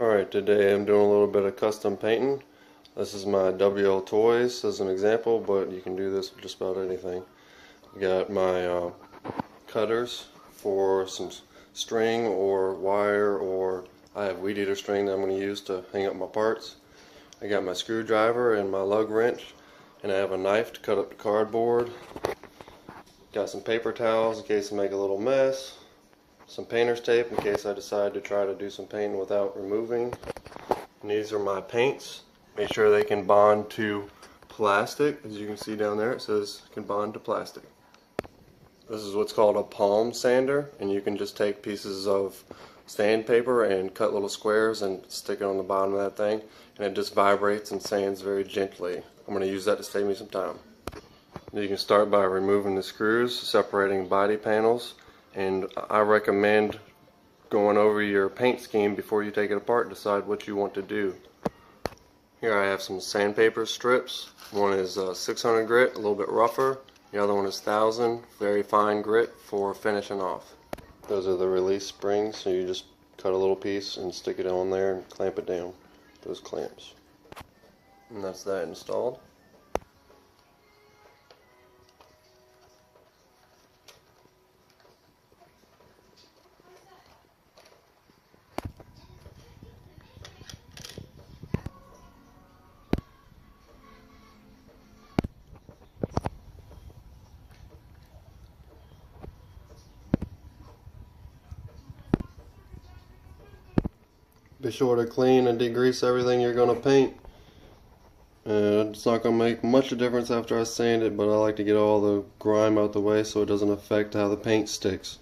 Alright, today I'm doing a little bit of custom painting. This is my WL Toys as an example, but you can do this with just about anything. I got my cutters for some string or wire, or I have weed eater string that I'm going to use to hang up my parts. I got my screwdriver and my lug wrench, and I have a knife to cut up the cardboard. Got some paper towels in case I make a little mess. Some painter's tape in case I decide to try to do some painting without removing. And these are my paints. Make sure they can bond to plastic. As you can see down there, it says can bond to plastic. This is what's called a palm sander, and you can just take pieces of sandpaper and cut little squares and stick it on the bottom of that thing, and it just vibrates and sands very gently. I'm going to use that to save me some time. You can start by removing the screws, separating body panels, and I recommend going over your paint scheme before you take it apart. Decide what you want to do. Here I have some sandpaper strips. One is 600 grit, a little bit rougher. The other one is 1000, very fine grit for finishing off. Those are the release springs, so you just cut a little piece and stick it on there and clamp it down. Those clamps. And that's that installed. Be sure to clean and degrease everything you're going to paint. It's not going to make much of a difference after I sand it, but I like to get all the grime out the way so it doesn't affect how the paint sticks.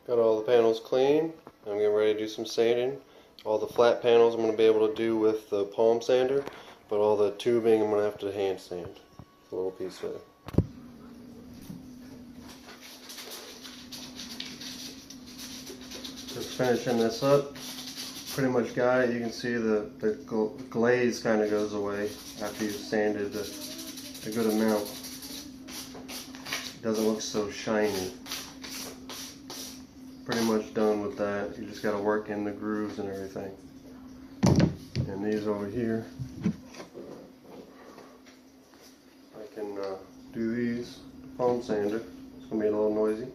Got all the panels clean. I'm getting ready to do some sanding. All the flat panels I'm going to be able to do with the palm sander, but all the tubing I'm going to have to hand sand. A little piece there. Just finishing this up. Pretty much got it. You can see the glaze kind of goes away after you've sanded a good amount. It doesn't look so shiny. Pretty much done with that. You just got to work in the grooves and everything. And these over here, I can do these palm sander. It's going to be a little noisy.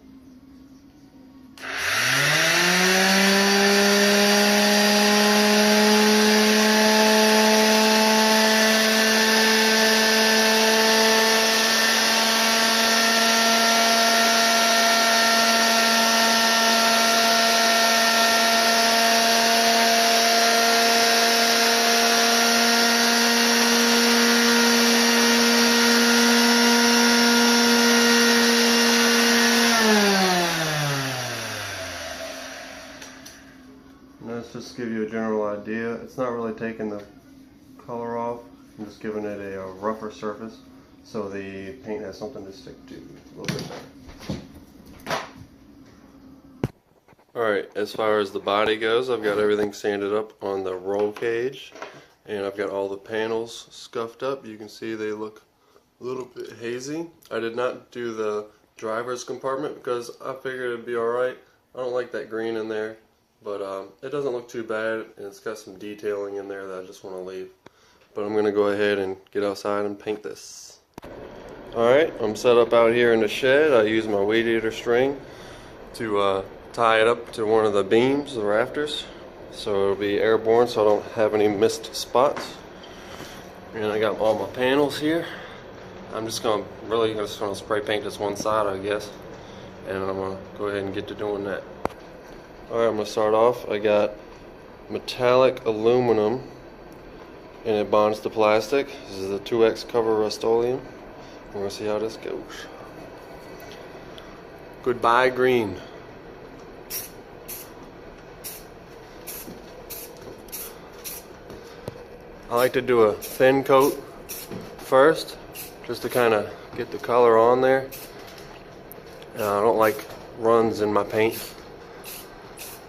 Let's just give you a general idea. It's not really taking the color off. I'm just giving it a rougher surface so the paint has something to stick to a little bit better. Alright, as far as the body goes, I've got everything sanded up on the roll cage, and I've got all the panels scuffed up. You can see they look a little bit hazy. I did not do the driver's compartment because I figured it'd be alright. I don't like that green in there. But it doesn't look too bad, and it's got some detailing in there that I just want to leave. But I'm going to go ahead and get outside and paint this. Alright, I'm set up out here in the shed. I use my weed eater string to tie it up to one of the beams, the rafters, so it'll be airborne so I don't have any missed spots. And I got all my panels here. I'm just going to spray paint this one side, I guess, and I'm going to go ahead and get to doing that. Alright, I'm going to start off. I got metallic aluminum, and it bonds to plastic. This is the 2X cover Rust-Oleum. We're going to see how this goes. Goodbye green. I like to do a thin coat first, just to kind of get the color on there. I don't like runs in my paint.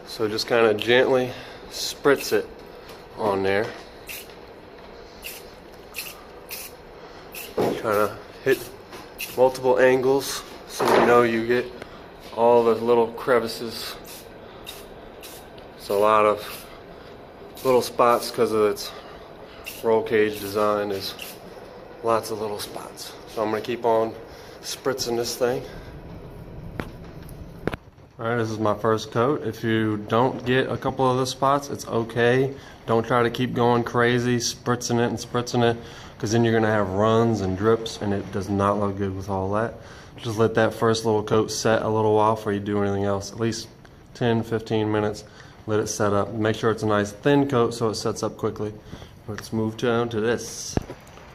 So just kind of gently spritz it on there. Trying to hit multiple angles so you know you get all the little crevices. It's a lot of little spots because of its roll cage design. Is lots of little spots. So I'm going to keep on spritzing this thing. Alright, this is my first coat. If you don't get a couple of the spots, it's okay. Don't try to keep going crazy, spritzing it, because then you're going to have runs and drips, and it does not look good with all that. Just let that first little coat set a little while before you do anything else. At least 10-15 minutes. Let it set up. Make sure it's a nice thin coat so it sets up quickly. Let's move down to this.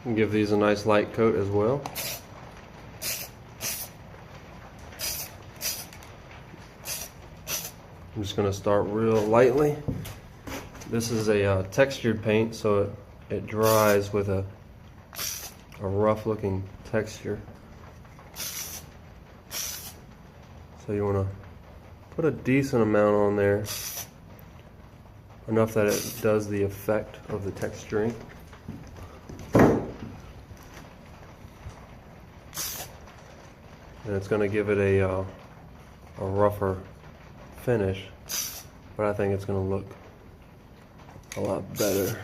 And give these a nice light coat as well. I'm just going to start real lightly. This is a textured paint, so it dries with a rough looking texture. So you want to put a decent amount on there, enough that it does the effect of the texturing. And it's going to give it a rougher finish, but I think it's going to look a lot better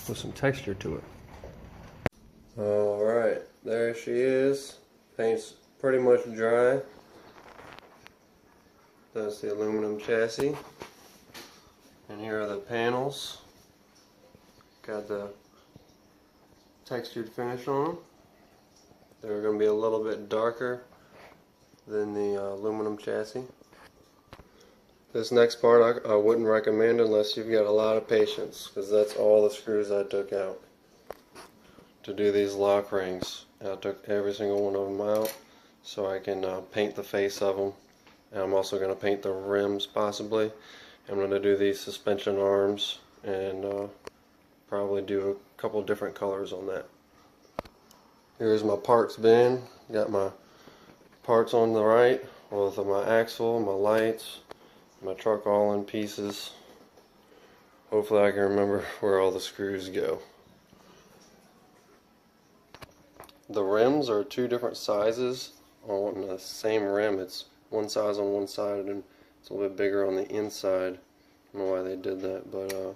with some texture to it. Alright, there she is. Paint's pretty much dry. That's the aluminum chassis. And here are the panels. Got the textured finish on them. They're going to be a little bit darker than the aluminum chassis. This next part I wouldn't recommend unless you've got a lot of patience, because that's all the screws I took out to do these lock rings. I took every single one of them out so I can paint the face of them, and I'm also going to paint the rims possibly. I'm going to do these suspension arms and probably do a couple different colors on that. Here's my parts bin. Got my parts on the right with my axle, my lights, my truck all in pieces. Hopefully I can remember where all the screws go. The rims are two different sizes on the same rim. It's one size on one side and it's a little bit bigger on the inside. I don't know why they did that, but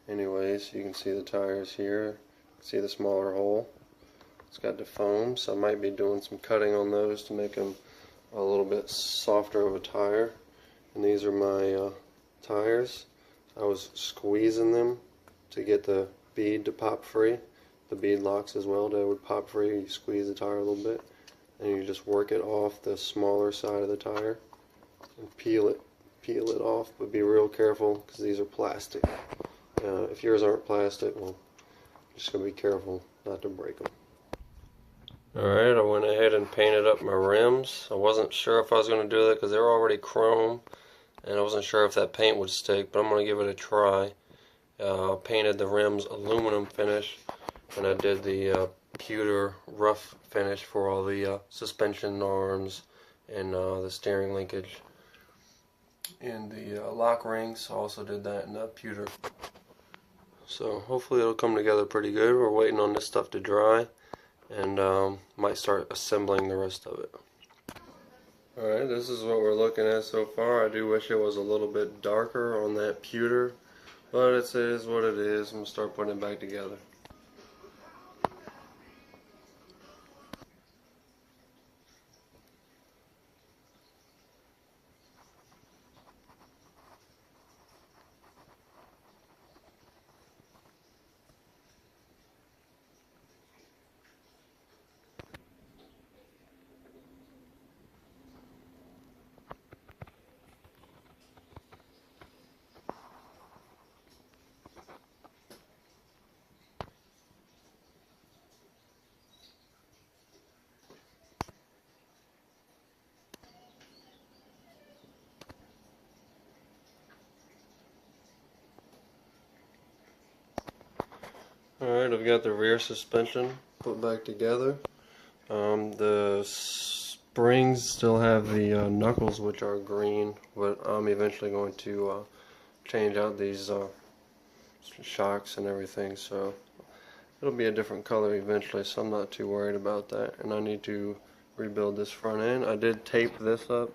anyways, you can see the tires here. See the smaller hole. It's got the foam, so I might be doing some cutting on those to make them a little bit softer of a tire. And these are my tires. I was squeezing them to get the bead to pop free. The bead locks as well, that would pop free. You squeeze the tire a little bit and you just work it off the smaller side of the tire and peel it off, but be real careful because these are plastic. If yours aren't plastic, well, just gotta be careful not to break them. Alright, I went ahead and painted up my rims. I wasn't sure if I was going to do that because they were already chrome, and I wasn't sure if that paint would stick, but I'm going to give it a try. Painted the rims aluminum finish, and I did the pewter rough finish for all the suspension arms and the steering linkage. And the lock rings, also did that in pewter. So hopefully it'll come together pretty good. We're waiting on this stuff to dry, and might start assembling the rest of it. Alright, this is what we're looking at so far. I do wish it was a little bit darker on that pewter, but it is what it is. I'm going to start putting it back together. Alright, I've got the rear suspension put back together. The springs still have the knuckles, which are green, but I'm eventually going to change out these shocks and everything, so it'll be a different color eventually, so I'm not too worried about that. And I need to rebuild this front end. I did tape this up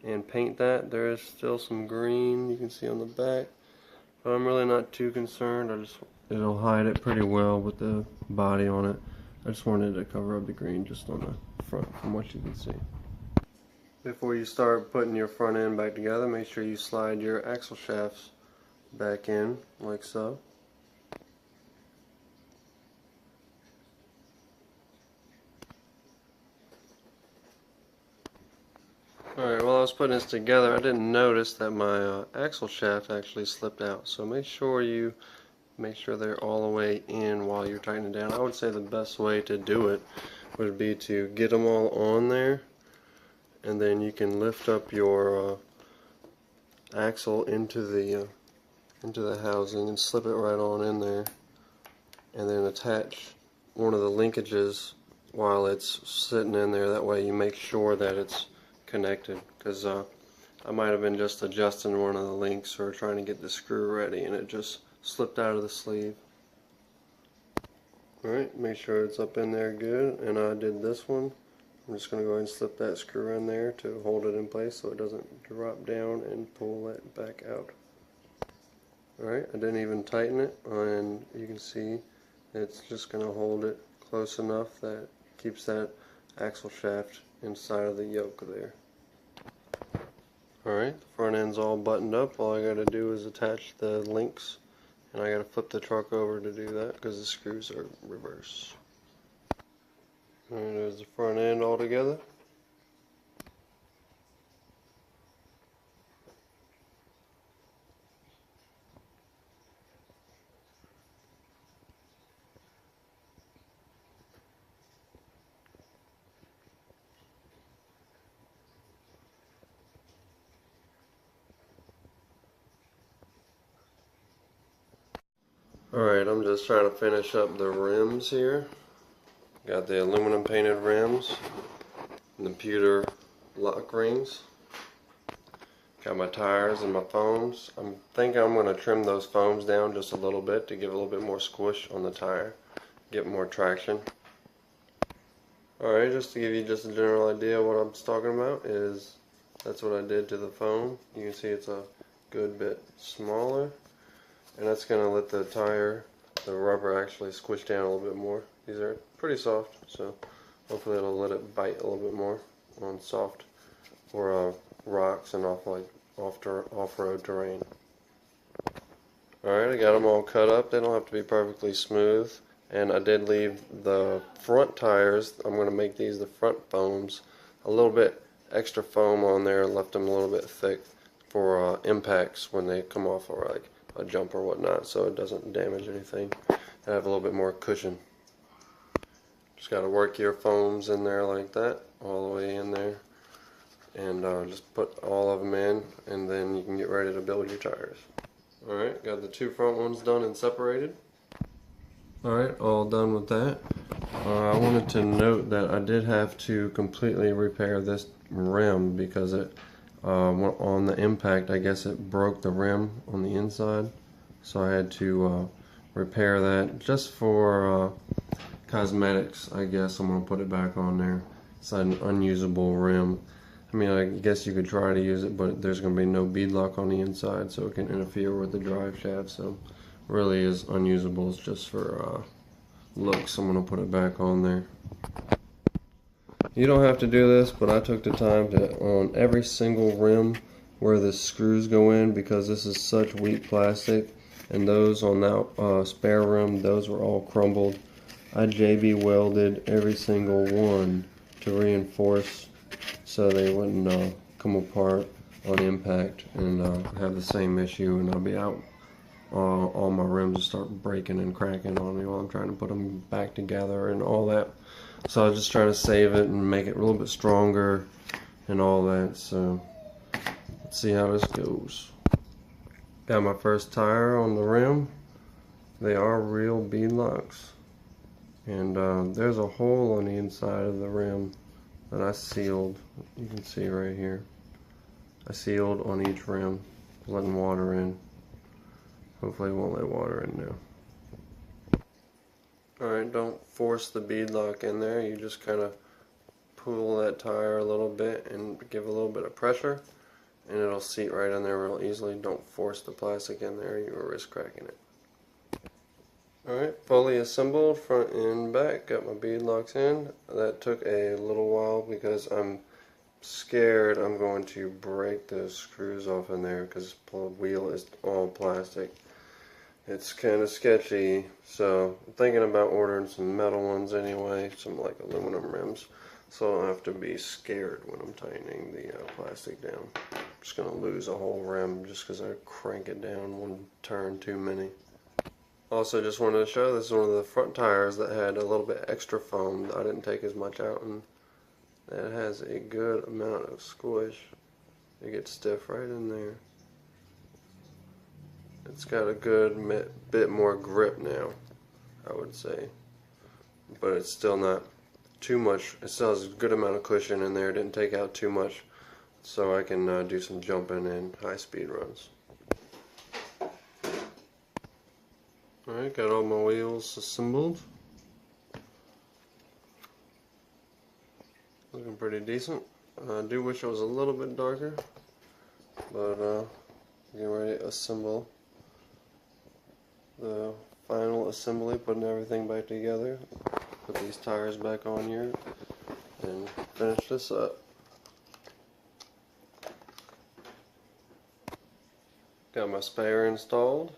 and paint that. There is still some green you can see on the back, But I'm really not too concerned. It'll hide it pretty well with the body on it. I just wanted to cover up the green just on the front from what you can see. Before you start putting your front end back together, make sure you slide your axle shafts back in like so. Alright, while I was putting this together, I didn't notice that my axle shaft actually slipped out. So make sure they're all the way in while you're tightening down. I would say the best way to do it would be to get them all on there, and then you can lift up your axle into the housing and slip it right on in there, and then attach one of the linkages while it's sitting in there. That way you make sure that it's connected, because I might have been just adjusting one of the links or trying to get the screw ready and it just slipped out of the sleeve. Alright, make sure it's up in there good, and I did this one. I'm just going to go ahead and slip that screw in there to hold it in place so it doesn't drop down and pull it back out. Alright, I didn't even tighten it, and you can see it's just going to hold it close enough that keeps that axle shaft inside of the yoke there. Alright, the front end's all buttoned up. All I got to do is attach the links, and I got to flip the truck over to do that because the screws are reverse. Alright, there's the front end all together. Alright, I'm just trying to finish up the rims here. Got the aluminum painted rims and the pewter lock rings. Got my tires and my foams. I think I'm going to trim those foams down just a little bit to give a little bit more squish on the tire, get more traction. Alright, just to give you just a general idea of what I'm talking about, is that's what I did to the foam. You can see it's a good bit smaller. And that's going to let the tire, the rubber, actually squish down a little bit more. These are pretty soft, so hopefully it'll let it bite a little bit more on soft or rocks and off-road terrain. Alright, I got them all cut up. They don't have to be perfectly smooth. And I did leave the front tires, I'm going to make these the front foams, a little bit extra foam on there, left them a little bit thick for impacts when they come off, or like a jump or whatnot, so it doesn't damage anything. I have a little bit more cushion. Just got to work your foams in there like that, all the way in there, and just put all of them in, and then you can get ready to build your tires. Alright, got the two front ones done and separated. Alright, all done with that. I wanted to note that I did have to completely repair this rim because it on the impact, I guess it broke the rim on the inside, so I had to repair that just for cosmetics. I guess I'm gonna put it back on there. It's an unusable rim. I mean, I guess you could try to use it, but there's gonna be no beadlock on the inside, so it can interfere with the drive shaft. So really is unusable. It's just for looks. I'm gonna put it back on there. You don't have to do this, but I took the time to, on every single rim where the screws go in, because this is such weak plastic, and those on that spare rim, those were all crumbled. I JB welded every single one to reinforce so they wouldn't come apart on impact and have the same issue, and I'll be out. All my rims will start breaking and cracking on me while I'm trying to put them back together and all that. So I was just trying to save it and make it a little bit stronger and all that. So let's see how this goes. Got my first tire on the rim. They are real beadlocks. And there's a hole on the inside of the rim that I sealed. You can see right here. I sealed on each rim, letting water in. Hopefully it won't let water in now. Alright, don't force the beadlock in there. You just kind of pull that tire a little bit and give a little bit of pressure, and it'll seat right in there real easily. Don't force the plastic in there, you will risk cracking it. Alright, fully assembled front and back. Got my bead locks in. That took a little while because I'm scared I'm going to break those screws off in there because the wheel is all plastic. It's kind of sketchy, so I'm thinking about ordering some metal ones anyway, some like aluminum rims, so I don't have to be scared when I'm tightening the plastic down. I'm just going to lose a whole rim just because I crank it down one turn too many. Also, just wanted to show, this is one of the front tires that had a little bit extra foam. I didn't take as much out, and it has a good amount of squish. It gets stiff right in there. It's got a good bit more grip now, I would say. But it's still not too much. It still has a good amount of cushion in there. It didn't take out too much, so I can do some jumping and high-speed runs. Alright, got all my wheels assembled. Looking pretty decent. I do wish it was a little bit darker, but getting ready to assemble the final assembly, putting everything back together. Put these tires back on here and finish this up. Got my spare installed.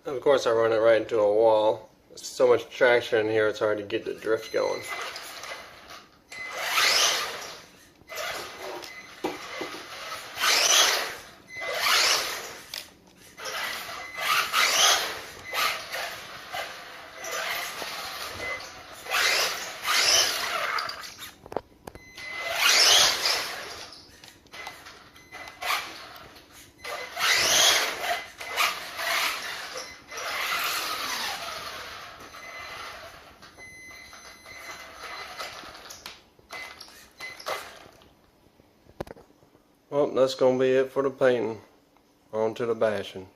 Of course I run it right into a wall. There's so much traction in here it's hard to get the drift going. Well, that's going to be it for the painting. On to the bashing.